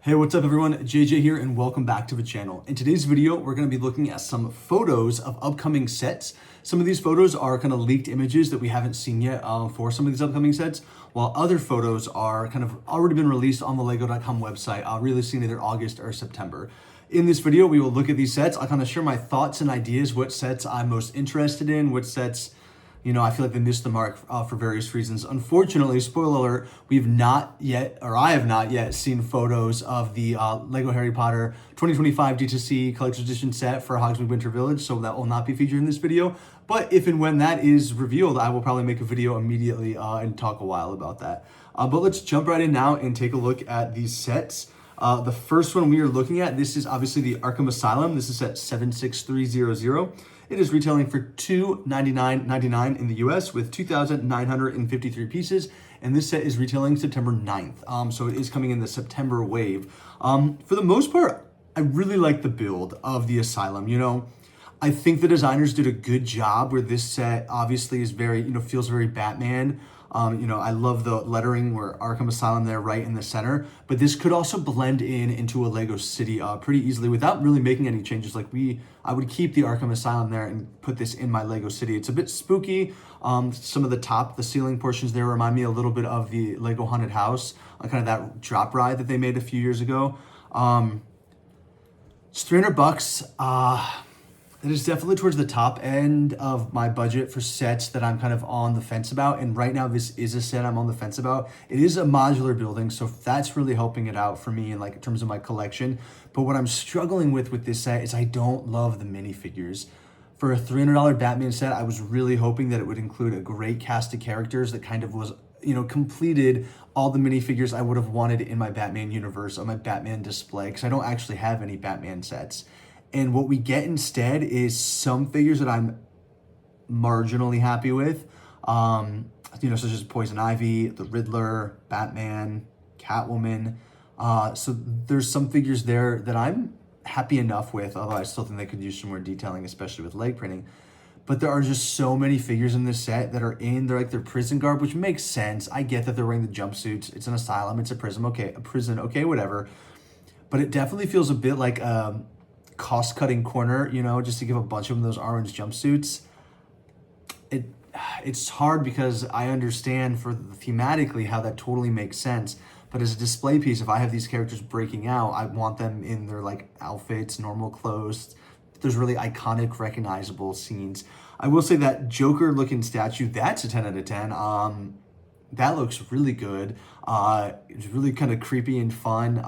Hey, what's up everyone? JJ here and welcome back to the channel. In today's video, we're going to be looking at some photos of upcoming sets. Some of these photos are kind of leaked images that we haven't seen yet for some of these upcoming sets, while other photos are kind of already been released on the lego.com website, releasing either August or September. In this video, we will look at these sets. I'll kind of share my thoughts and ideas, what sets I'm most interested in, what sets I feel like they missed the mark for various reasons. Unfortunately, spoiler alert, we've not yet, or I have not yet seen photos of the Lego Harry Potter 2025 D2C Collector's Edition set for Hogsmeade Winter Village, so that will not be featured in this video. But if and when that is revealed, I will probably make a video immediately and talk a while about that. But let's jump right in now and take a look at these sets. The first one we are looking at, this is obviously the Arkham Asylum. This is at 76300. It is retailing for $299.99 in the US with 2,953 pieces, and this set is retailing September 9th. So it is coming in the September wave. For the most part, I really like the build of the Asylum. I think the designers did a good job where this set obviously is very, feels very Batman. I love the lettering where Arkham Asylum there right in the center, but this could also blend into a Lego city pretty easily without really making any changes. I would keep the Arkham Asylum there and put this in my Lego city. It's a bit spooky. Some of the ceiling portions there remind me a little bit of the Lego Haunted House, kind of that drop ride that they made a few years ago. It's $300. It is definitely towards the top end of my budget for sets that I'm kind of on the fence about. And right now, this is a set I'm on the fence about. It is a modular building, so that's really helping it out for me in terms of my collection. But what I'm struggling with this set is I don't love the minifigures. For a $300 Batman set, I was really hoping that it would include a great cast of characters that kind of was, completed all the minifigures I would have wanted in my Batman universe, on my Batman display, because I don't actually have any Batman sets. And what we get instead is some figures that I'm marginally happy with, such as Poison Ivy, the Riddler, Batman, Catwoman. So there's some figures there that I'm happy enough with, although I still think they could use some more detailing, especially with leg printing. But there are just so many figures in this set that are they're like their prison garb, which makes sense. I get that they're wearing the jumpsuits. It's an asylum, it's a prison, okay, whatever. But it definitely feels a bit like cost-cutting corner, just to give a bunch of them those orange jumpsuits. It's hard because I understand thematically how that totally makes sense, but as a display piece, if I have these characters breaking out, I want them in their outfits, normal clothes. There's really iconic, recognizable scenes. I will say that Joker-looking statue, that's a 10 out of 10. That looks really good. It's really kind of creepy and fun.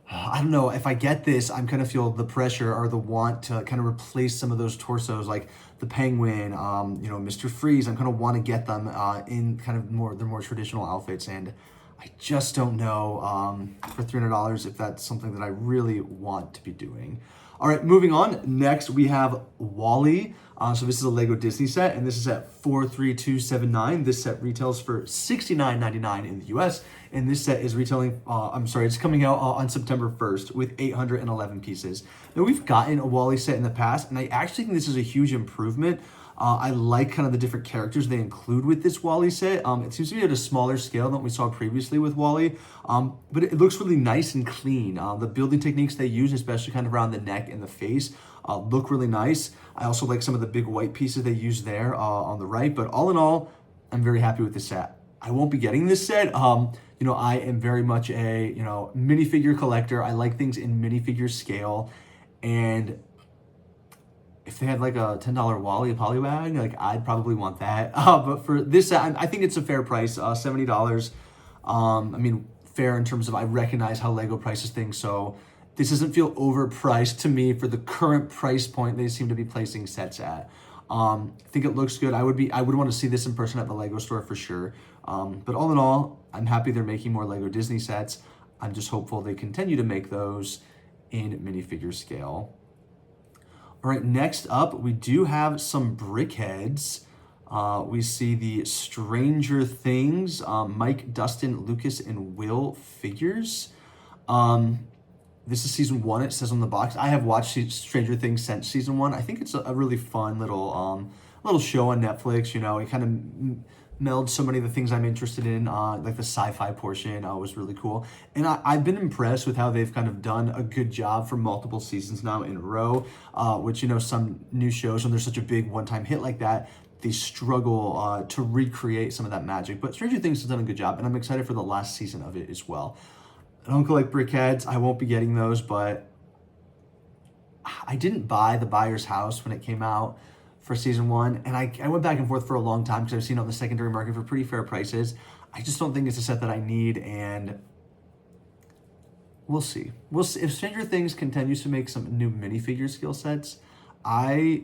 I don't know, if I get this, I'm kind of feel the pressure or the want to kind of replace some of those torsos, like the Penguin, Mr. Freeze. I'm kind of want to get them in kind of their more traditional outfits, and I just don't know for $300 if that's something that I really want to be doing. All right, moving on. Next, we have WALL-E. So this is a Lego Disney set, and this is at 43279. This set retails for $69.99 in the US, and this set is retailing, it's coming out on September 1st with 811 pieces. Now, we've gotten a WALL-E set in the past, and I actually think this is a huge improvement. I like kind of the different characters they include with this WALL-E set. It seems to be at a smaller scale than what we saw previously with WALL-E, but it looks really nice and clean. The building techniques they use, especially kind of around the neck and the face, look really nice. I also like some of the big white pieces they use there on the right, but all in all, I'm very happy with this set. I won't be getting this set. I am very much a, minifigure collector. I like things in minifigure scale, and if they had a $10 WALL-E polybag, I'd probably want that. But for this set, I think it's a fair price, $70. Fair in terms of I recognize how Lego prices things, so this doesn't feel overpriced to me for the current price point they seem to be placing sets at. I think it looks good. I would want to see this in person at the Lego store for sure. But all in all, I'm happy they're making more Lego Disney sets. I'm just hopeful they continue to make those in minifigure scale. All right, next up, we do have some BrickHeads. We see the Stranger Things, Mike, Dustin, Lucas, and Will figures. This is season 1, it says on the box. I have watched Stranger Things since season 1. I think it's a really fun little show on Netflix. It kind of meld so many of the things I'm interested in, like the sci-fi portion was really cool. And I've been impressed with how they've kind of done a good job for multiple seasons now in a row, which, you know, some new shows, when there's such a big one-time hit like that, they struggle to recreate some of that magic. But Stranger Things has done a good job, and I'm excited for the last season of it as well. I don't collect brickheads. I won't be getting those, but I didn't buy The Buyer's House when it came out for season 1, and I went back and forth for a long time because I've seen it on the secondary market for pretty fair prices. I just don't think it's a set that I need, and we'll see. We'll see. If Stranger Things continues to make some new minifigure skill sets, because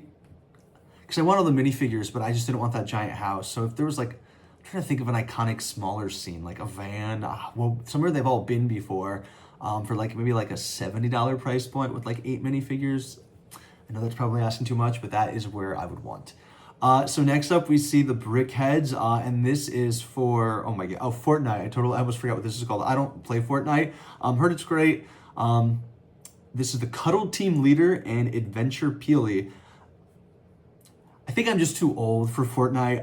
I want all the minifigures, but I just didn't want that giant house. So if there was like, I'm trying to think of an iconic smaller scene, like a van, well, somewhere they've all been before, for like maybe like a $70 price point with like 8 minifigures. I know that's probably asking too much, but that is where I would want. So next up we see the Brickheads, and this is for, oh my god, Fortnite. I almost forgot what this is called. I don't play Fortnite. Heard it's great. This is the Cuddle Team Leader and Adventure Peely. I think I'm just too old for Fortnite.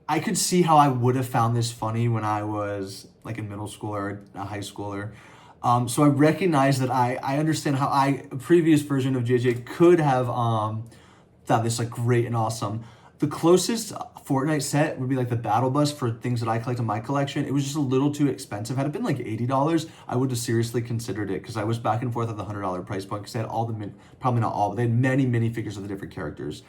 I could see how I would have found this funny when I was like in middle school or a high schooler. So I recognize that I understand how a previous version of JJ could have thought this like great and awesome. The closest Fortnite set would be like the Battle Bus for things that I collect in my collection. It was just a little too expensive. Had it been like $80, I would have seriously considered it, because I was back and forth at the $100 price point, because they had all the, probably not all, but they had many minifigures of the different characters.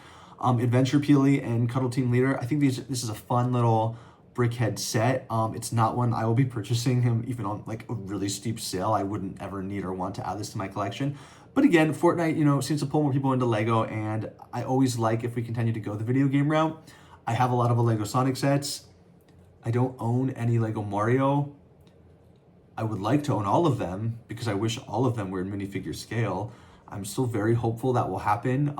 Adventure Peely and Cuddle Team Leader, I think this is a fun little brickhead set. It's not one I will be purchasing him even on like a really steep sale. I wouldn't ever need or want to add this to my collection. But again, Fortnite, you know, seems to pull more people into Lego, and I always like if we continue to go the video game route. I have a lot of Lego Sonic sets. I don't own any Lego Mario. I would like to own all of them, because I wish all of them were in minifigure scale. I'm still very hopeful that will happen.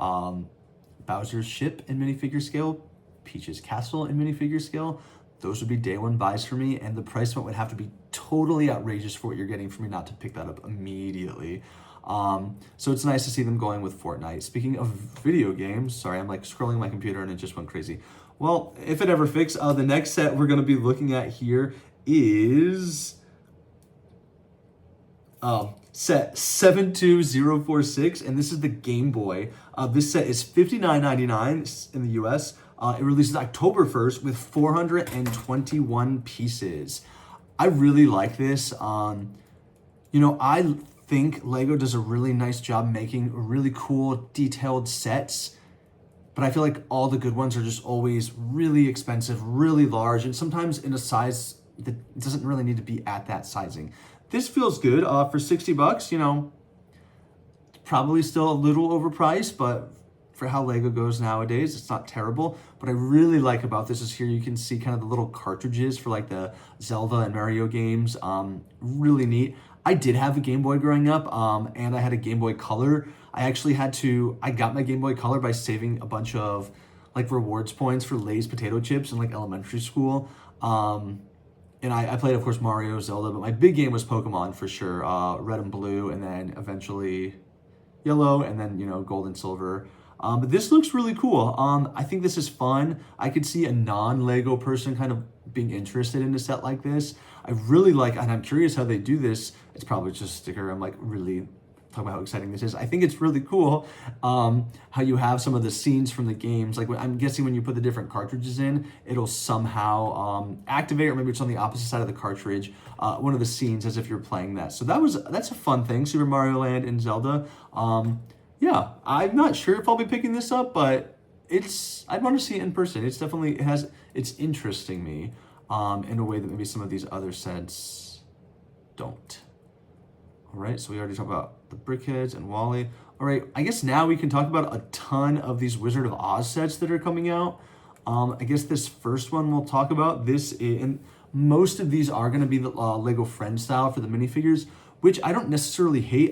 Bowser's ship in minifigure scale, Peach's castle in minifigure scale. Those would be day one buys for me, and the price point would have to be totally outrageous for what you're getting for me not to pick that up immediately. So it's nice to see them going with Fortnite. Speaking of video games, sorry, I'm like scrolling my computer and it just went crazy. Well, if it ever fixes, the next set we're going to be looking at here is set 72046, and this is the Gameboy. This set is $59.99 in the US. It releases October 1st with 421 pieces. I really like this. You know, I think Lego does a really nice job making really cool, detailed sets, but I feel like all the good ones are just always really expensive, really large, and sometimes in a size that doesn't really need to be at that sizing. This feels good for $60. You know, probably still a little overpriced, but for how Lego goes nowadays, it's not terrible. What I really like about this is here you can see kind of the little cartridges for like the Zelda and Mario games. Really neat. I did have a Game Boy growing up, and I had a Game Boy Color. I got my Game Boy Color by saving a bunch of like rewards points for Lay's potato chips in like elementary school. And I played, of course, Mario, Zelda, but my big game was Pokemon for sure. Red and blue, and then eventually yellow, and then, you know, gold and silver. But this looks really cool. I think this is fun. I could see a non-Lego person kind of being interested in a set like this. I really like, and I'm curious how they do this. It's probably just a sticker. I'm like really talking about how exciting this is. I think it's really cool how you have some of the scenes from the games. Like I'm guessing when you put the different cartridges in, it'll somehow activate, or maybe it's on the opposite side of the cartridge, one of the scenes as if you're playing that. So that's a fun thing, Super Mario Land and Zelda. Yeah, I'm not sure if I'll be picking this up, but I'd want to see it in person. It's interesting me in a way that maybe some of these other sets don't. All right, so we already talked about the Brickheads and WALL-E. All right, I guess now we can talk about a ton of these Wizard of Oz sets that are coming out. I guess this first one we'll talk about, and most of these are going to be the Lego Friend style for the minifigures, which I don't necessarily hate.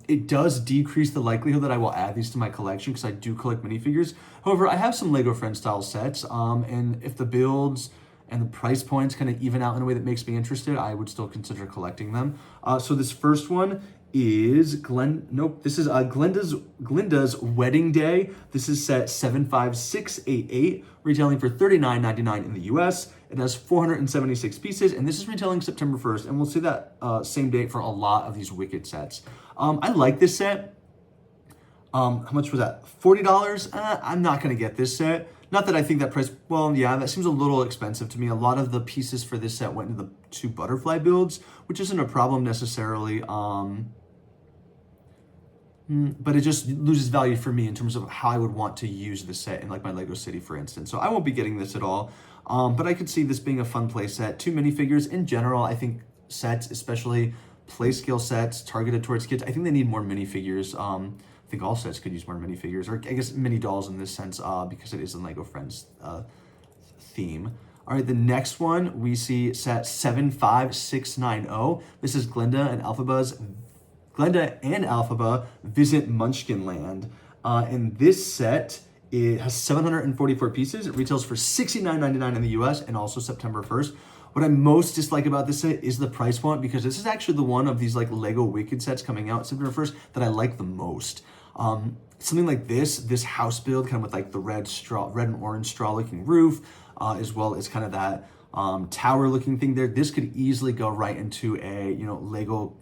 It does decrease the likelihood that I will add these to my collection because I do collect minifigures. However, I have some Lego Friend style sets, and if the builds and the price points kind of even out in a way that makes me interested, I would still consider collecting them. So this first one is this is Glinda's Wedding Day. This is set 75688, retailing for $39.99 in the US. It has 476 pieces, and this is retailing September 1st, and we'll see that same date for a lot of these Wicked sets. I like this set. How much was that? $40? I'm not gonna get this set. Not that I think that price, well, yeah, that seems a little expensive to me. A lot of the pieces for this set went into the 2 butterfly builds, which isn't a problem necessarily. But it just loses value for me in terms of how I would want to use the set in like my Lego City, for instance. So I won't be getting this at all. But I could see this being a fun play set. 2 minifigures in general, I think sets, especially play scale sets targeted towards kids, I think they need more minifigures. I think all sets could use more minifigures, or I guess mini dolls in this sense, because it is a Lego Friends theme. All right, the next one we see set 75690. This is Glinda and Elphaba visit Munchkin Land. And this set, it has 744 pieces. It retails for $69.99 in the US and also September 1st. What I most dislike about this set is the price point, because this is actually the one of these like Lego Wicked sets coming out September 1st that I like the most. Something like this house build, kind of with like the red and orange straw looking roof, as well as kind of that tower looking thing there. This could easily go right into a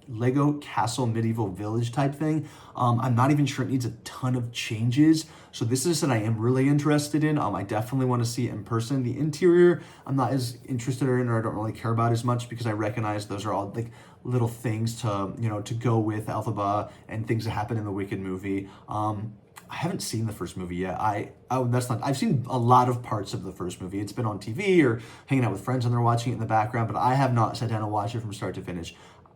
Lego castle medieval village type thing. I'm not even sure it needs a ton of changes, so this is what I am really interested in. I definitely want to see it in person. The interior I'm not as interested in, or I don't really care about as much, because I recognize those are all like little things to go with Elphaba and things that happen in the Wicked movie. I haven't seen the first movie yet. I've seen a lot of parts of the first movie. It's been on TV or hanging out with friends and they're watching it in the background, but I have not sat down and watched it from start to finish.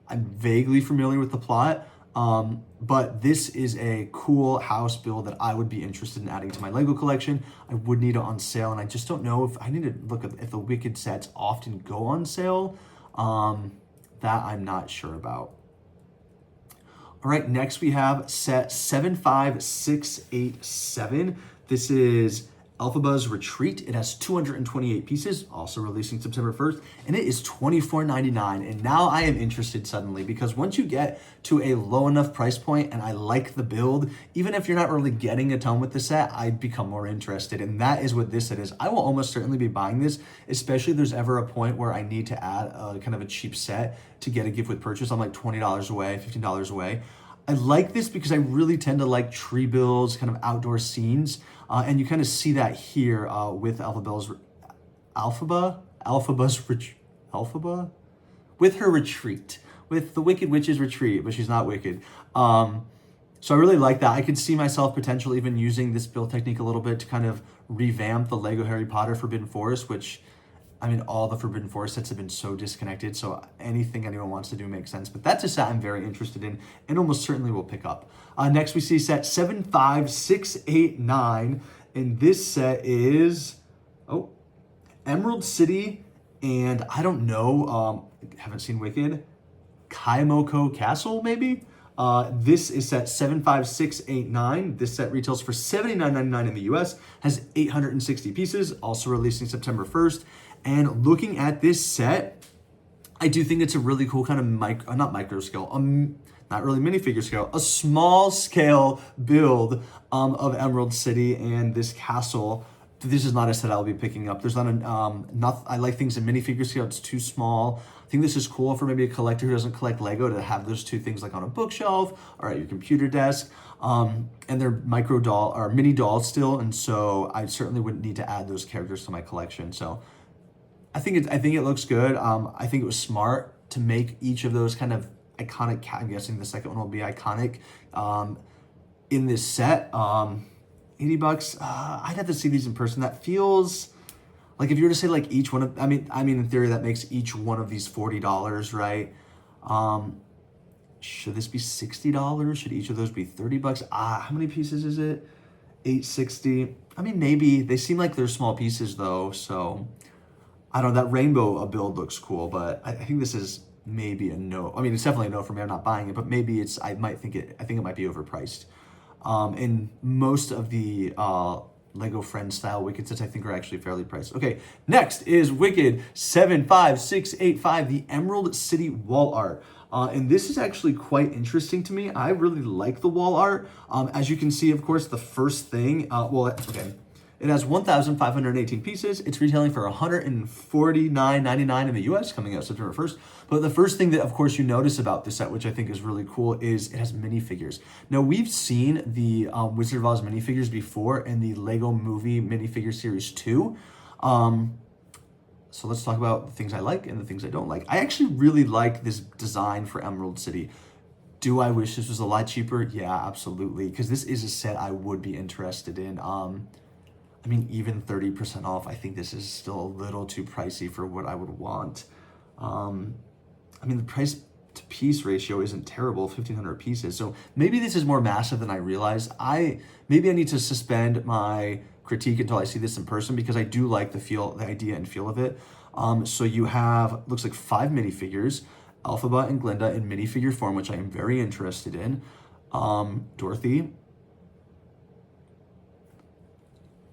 I'm vaguely familiar with the plot, but this is a cool house build that I would be interested in adding to my Lego collection. I would need it on sale, and I just don't know if I need to look at if the Wicked sets often go on sale. That I'm not sure about. All right, next we have set 75687. This is Elphaba's Retreat. It has 228 pieces, also releasing September 1st, and it is $24.99. And now I am interested suddenly, because once you get to a low enough price point and I like the build, even if you're not really getting a ton with the set, I become more interested. And that is what this set is. I will almost certainly be buying this, especially if there's ever a point where I need to add a kind of a cheap set to get a gift with purchase. I'm like $20 away, $15 away. I like this because I really tend to like tree builds, kind of outdoor scenes. And you kind of see that here with Elphaba with her retreat, with the Wicked Witch's retreat, but she's not wicked. So I really like that. I could see myself potentially even using this build technique a little bit to kind of revamp the Lego Harry Potter Forbidden Forest, which, I mean, all the Forbidden Forest sets have been so disconnected, so anything anyone wants to do makes sense. But that's a set I'm very interested in and almost certainly will pick up. Next we see set 75689, and this set is, Emerald City, and I don't know, haven't seen Wicked, Kiamo Castle maybe? This is set 75689. This set retails for $79.99 in the US, has 860 pieces, also releasing September 1st. And looking at this set, I do think it's a really cool kind of not micro scale, not really minifigure scale, a small scale build of Emerald City and this castle. This is not a set I'll be picking up. There's I like things in minifigure scale. It's too small. I think this is cool for maybe a collector who doesn't collect Lego to have those two things like on a bookshelf or at your computer desk. And they're micro doll or mini dolls still, and so I certainly wouldn't need to add those characters to my collection. So I think it looks good. I think it was smart to make each of those kind of iconic. I'm guessing the second one will be iconic in this set. $80. I'd have to see these in person. That feels like, if you were to say like each one of, I mean in theory that makes each one of these $40, right? Should this be $60? Should each of those be $30? How many pieces is it? 860. I mean, maybe. They seem like they're small pieces though, so I don't know. That rainbow build looks cool, but I think this is maybe a no. I mean, it's definitely a no for me. I'm not buying it, but maybe I think it might be overpriced. And most of the Lego Friends style Wicked sets I think are actually fairly priced. Okay, next is Wicked 75685, the Emerald City wall art. And this is actually quite interesting to me. I really like the wall art. As you can see, of course, the first thing, it has 1,518 pieces. It's retailing for $149.99 in the US, coming out September 1st. But the first thing that, of course, you notice about this set, which I think is really cool, is it has minifigures. Now, we've seen the Wizard of Oz minifigures before in the Lego Movie minifigure series 2. So let's talk about the things I like and the things I don't like. I actually really like this design for Emerald City. Do I wish this was a lot cheaper? Yeah, absolutely, because this is a set I would be interested in. I mean, even 30% off, I think this is still a little too pricey for what I would want. I mean, the price to piece ratio isn't terrible, 1,500 pieces. So maybe this is more massive than I realized. Maybe I need to suspend my critique until I see this in person, because I do like the idea and feel of it. So you have, looks like 5 minifigures, Elphaba and Glinda in minifigure form, which I am very interested in. Dorothy.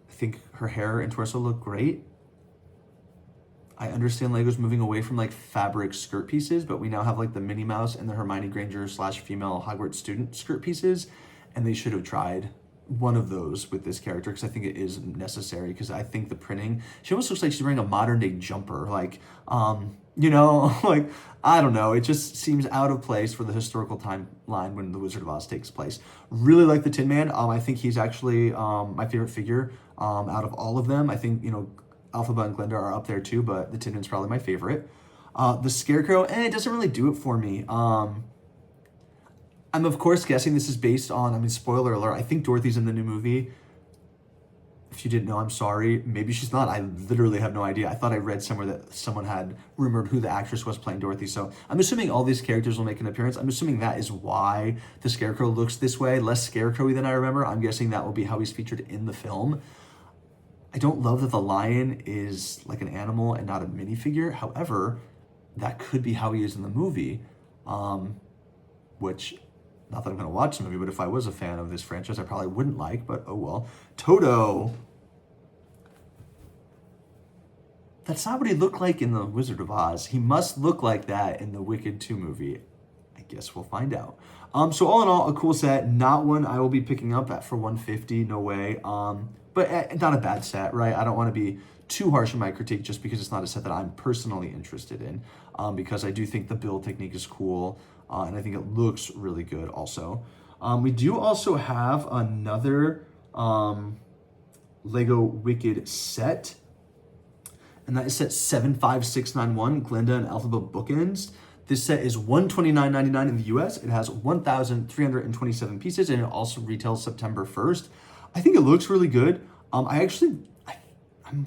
I think her hair and torso look great. I understand Lego's moving away from like fabric skirt pieces, but we now have like the Minnie Mouse and the Hermione Granger / female Hogwarts student skirt pieces, and they should have tried one of those with this character, because I think it is necessary, because I think the printing, she almost looks like she's wearing a modern day jumper, like, you know, like, I don't know, it just seems out of place for the historical timeline when the Wizard of Oz takes place. Really like the Tin Man. I think he's actually my favorite figure out of all of them. I think, you know, Elphaba and Glinda are up there too, but the Tin Man's probably my favorite. The Scarecrow, it doesn't really do it for me. I'm of course guessing this is based on, I mean, spoiler alert, I think Dorothy's in the new movie. If you didn't know, I'm sorry. Maybe she's not. I literally have no idea. I thought I read somewhere that someone had rumored who the actress was playing Dorothy. So I'm assuming all these characters will make an appearance. I'm assuming that is why the Scarecrow looks this way, less Scarecrow-y than I remember. I'm guessing that will be how he's featured in the film. I don't love that the lion is like an animal and not a minifigure. However, that could be how he is in the movie, which, not that I'm going to watch the movie, but if I was a fan of this franchise, I probably wouldn't like, but oh well. Toto. That's not what he looked like in The Wizard of Oz. He must look like that in the Wicked 2 movie. I guess we'll find out. So all in all, a cool set. Not one I will be picking up at for $150, no way. But not a bad set, right? I don't want to be too harsh in my critique just because it's not a set that I'm personally interested in, because I do think the build technique is cool, and I think it looks really good also. We do also have another Lego Wicked set, and that is set 75691, Glinda and Elphaba Bookends. This set is $129.99 in the US. It has 1,327 pieces, and it also retails September 1st. I think it looks really good.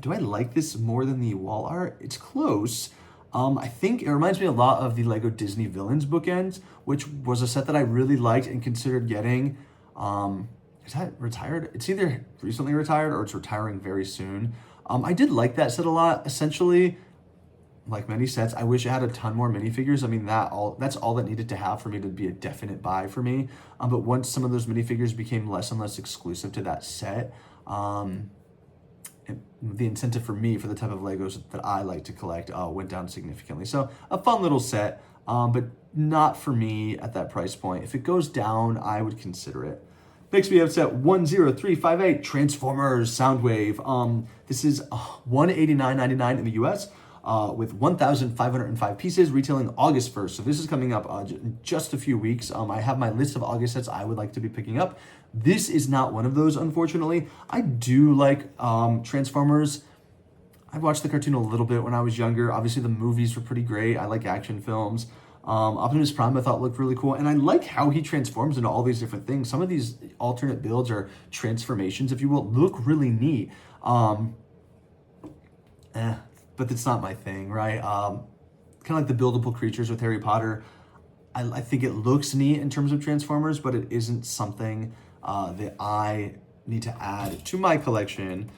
Do I like this more than the wall art? It's close. I think it reminds me a lot of the Lego Disney Villains bookends, which was a set that I really liked and considered getting. Is that retired? It's either recently retired or it's retiring very soon. I did like that set a lot. Essentially, like many sets, I wish it had a ton more minifigures. I mean, that's all that needed to have for me to be a definite buy for me. But once some of those minifigures became less and less exclusive to that set, the incentive for me for the type of Legos that I like to collect went down significantly. So a fun little set, but not for me at that price point. If it goes down, I would consider it. Next we have set 10358, Transformers Soundwave. This is $189.99 in the US. With 1,505 pieces, retailing August 1st. So this is coming up in just a few weeks. I have my list of August sets I would like to be picking up. This is not one of those, unfortunately. I do like Transformers. I watched the cartoon a little bit when I was younger. Obviously, the movies were pretty great. I like action films. Optimus Prime I thought looked really cool. And I like how he transforms into all these different things. Some of these alternate builds or transformations, if you will, look really neat. But it's not my thing, right? Kind of like the buildable creatures with Harry Potter. I think it looks neat in terms of Transformers, but it isn't something that I need to add to my collection,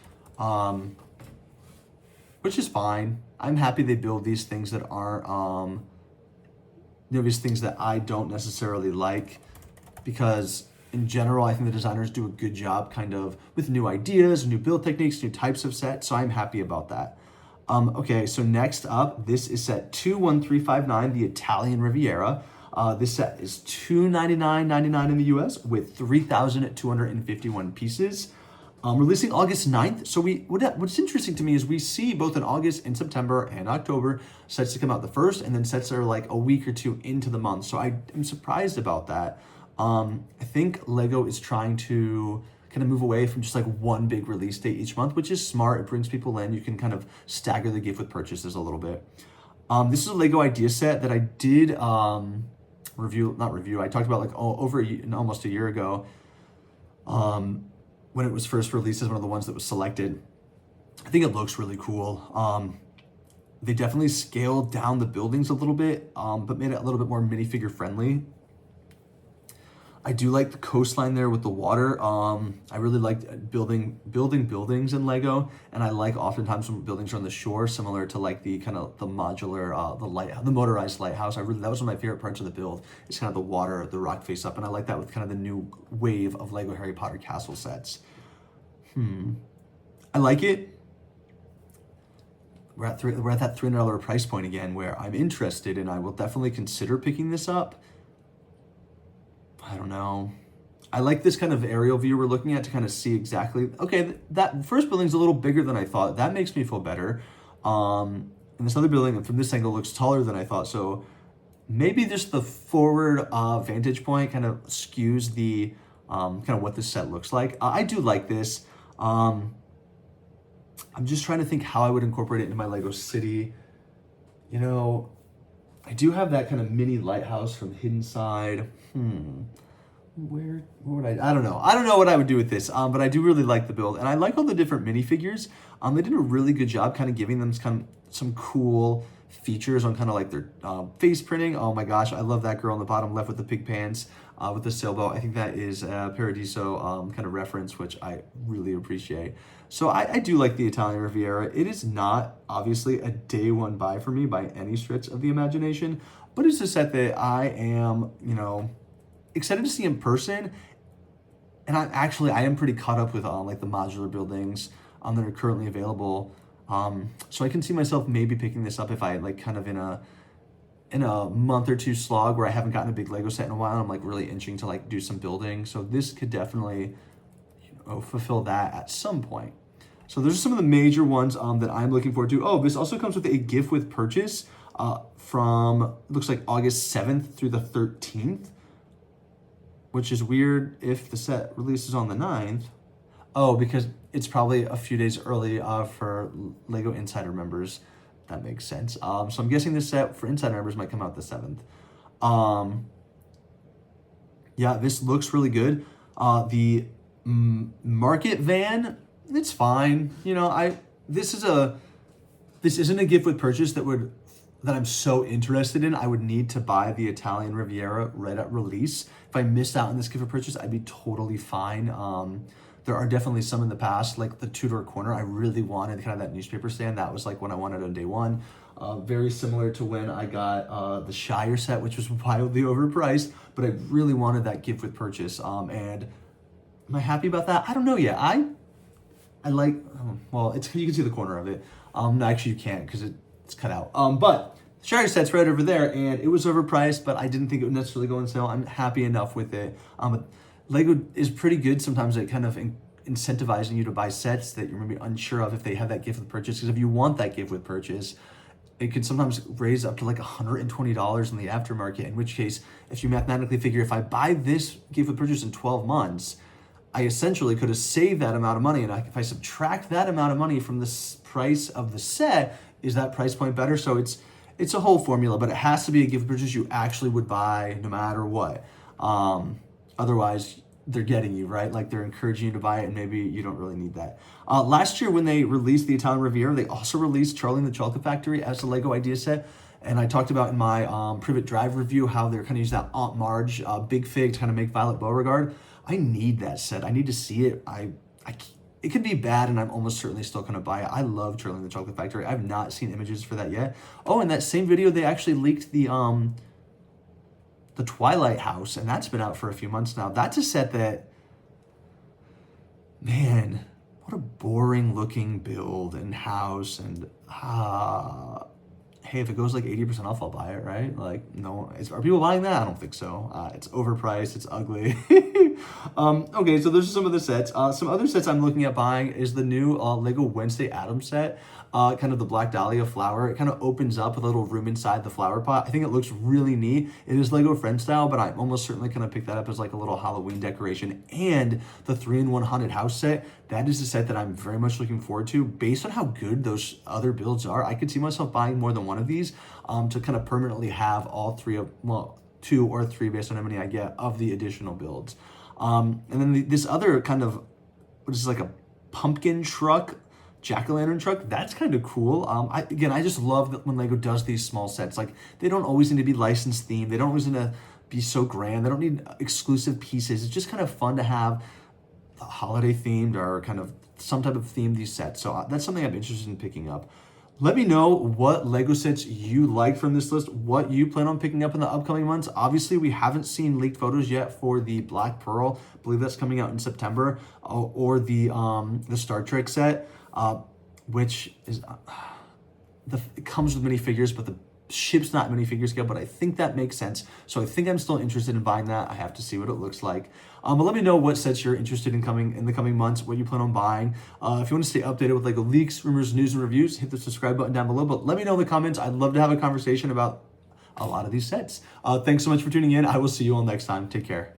which is fine. I'm happy they build these things that aren't, these things that I don't necessarily like, because in general, I think the designers do a good job kind of with new ideas, new build techniques, new types of sets, so I'm happy about that. Okay, so next up, this is set 21359, the Italian Riviera. This set is $299.99 in the US with 3,251 pieces. Releasing August 9th. So what's interesting to me is we see both in August and September and October sets to come out the first, and then sets are like a week or two into the month. So I am surprised about that. I think Lego is trying to kind of move away from just like one big release date each month, which is smart. It brings people in. You can kind of stagger the gift with purchases a little bit. This is a Lego idea set that I did I talked about like almost a year ago. When it was first released as one of the ones that was selected. I think it looks really cool. They definitely scaled down the buildings a little bit, but made it a little bit more minifigure friendly. I do like the coastline there with the water. I really liked building buildings in Lego, and I like oftentimes when buildings are on the shore, similar to like the kind of the modular, the motorized lighthouse. That was one of my favorite parts of the build. It's kind of the water, the rock face up, and I like that with kind of the new wave of Lego Harry Potter castle sets. I like it. We're at that $300 price point again, where I'm interested, and I will definitely consider picking this up. I don't know. I like this kind of aerial view we're looking at to kind of see exactly, okay, that first building's a little bigger than I thought. That makes me feel better. And this other building from this angle looks taller than I thought. So maybe just the forward vantage point kind of skews the kind of what this set looks like. I do like this. I'm just trying to think how I would incorporate it into my Lego city. You know, I do have that kind of mini lighthouse from Hidden Side. What would I don't know. I don't know what I would do with this, but I do really like the build, and I like all the different minifigures. They did a really good job kind of giving them kind of some cool features on kind of like their face printing. Oh my gosh, I love that girl on the bottom left with the pig pants, with the sailboat. I think that is a Paradiso kind of reference, which I really appreciate. So I do like the Italian Riviera. It is not obviously a day one buy for me by any stretch of the imagination, but it's a set that I am, excited to see in person. And I am pretty caught up with like the modular buildings that are currently available. So I can see myself maybe picking this up if I like kind of in a month or two slog where I haven't gotten a big Lego set in a while. I'm like really itching to like do some building. So this could definitely fulfill that at some point. So those are some of the major ones that I'm looking forward to. Oh, this also comes with a gift with purchase from, looks like August 7th through the 13th, which is weird if the set releases on the 9th. Oh, because it's probably a few days early for Lego Insider members. That makes sense. So I'm guessing this set for Insider members might come out the 7th. Yeah, this looks really good. The market van, it's fine. This isn't a gift with purchase that I'm so interested in. I would need to buy the Italian Riviera right at release. If I missed out on this gift with purchase, I'd be totally fine. There are definitely some in the past, like the two-door corner. I really wanted kind of that newspaper stand. That was like when I wanted on day one. Very similar to when I got the Shire set, which was wildly overpriced, but I really wanted that gift with purchase. And am I happy about that? I don't know yet. I like, well, you can see the corner of it. No, actually you can't because it's cut out. But the Shire set's right over there, and it was overpriced, but I didn't think it would necessarily go on sale. I'm happy enough with it. But Lego is pretty good sometimes at kind of incentivizing you to buy sets that you're maybe unsure of if they have that gift with purchase. Because if you want that gift with purchase, it could sometimes raise up to like $120 in the aftermarket, in which case, if you mathematically figure if I buy this gift with purchase in 12 months, I essentially could have saved that amount of money. And if I subtract that amount of money from the price of the set, is that price point better? So it's a whole formula, but it has to be a gift with purchase you actually would buy no matter what. Otherwise, they're getting you, right? Like they're encouraging you to buy it, and maybe you don't really need that. Last year when they released the Italian Riviera, they also released Charlie and the Chocolate Factory as a Lego idea set. And I talked about in my Privet Drive review how they're kind of use that Aunt Marge Big Fig to kind of make Violet Beauregard. I need that set. I need to see it. It could be bad, and I'm almost certainly still going to buy it. I love Charlie and the Chocolate Factory. I've not seen images for that yet. Oh, in that same video, they actually leaked the Twilight House, and that's been out for a few months now. That's a set that, man, what a boring looking build and house, and hey, if it goes like 80% off, I'll buy it, right? Like, no, are people buying that? I don't think so. It's overpriced, it's ugly. Okay, so those are some of the sets. Some other sets I'm looking at buying is the new Lego Wednesday Addams set. Kind of the Black Dahlia flower. It kind of opens up with a little room inside the flower pot. I think it looks really neat. It is Lego Friend style, but I'm almost certainly going to pick that up as like a little Halloween decoration. And the 3-in-1 Haunted House set, that is a set that I'm very much looking forward to. Based on how good those other builds are, I could see myself buying more than one of these to kind of permanently have all three of, well, 2 or 3 based on how many I get of the additional builds. And then this other kind of, what is like a pumpkin truck, jack-o'-lantern truck, that's kind of cool. I just love that when Lego does these small sets. Like, they don't always need to be licensed themed. They don't always need to be so grand. They don't need exclusive pieces. It's just kind of fun to have holiday themed or kind of some type of theme these sets. So that's something I'm interested in picking up. Let me know what Lego sets you like from this list, what you plan on picking up in the upcoming months. Obviously, we haven't seen leaked photos yet for the Black Pearl. I believe that's coming out in September, or the Star Trek set, which is it comes with minifigures, but the ship's not minifigure scale, but I think that makes sense. So I think I'm still interested in buying that. I have to see what it looks like. But let me know what sets you're interested in the coming months, what you plan on buying. If you want to stay updated with Lego leaks, rumors, news, and reviews, hit the subscribe button down below. But let me know in the comments. I'd love to have a conversation about a lot of these sets. Thanks so much for tuning in. I will see you all next time. Take care.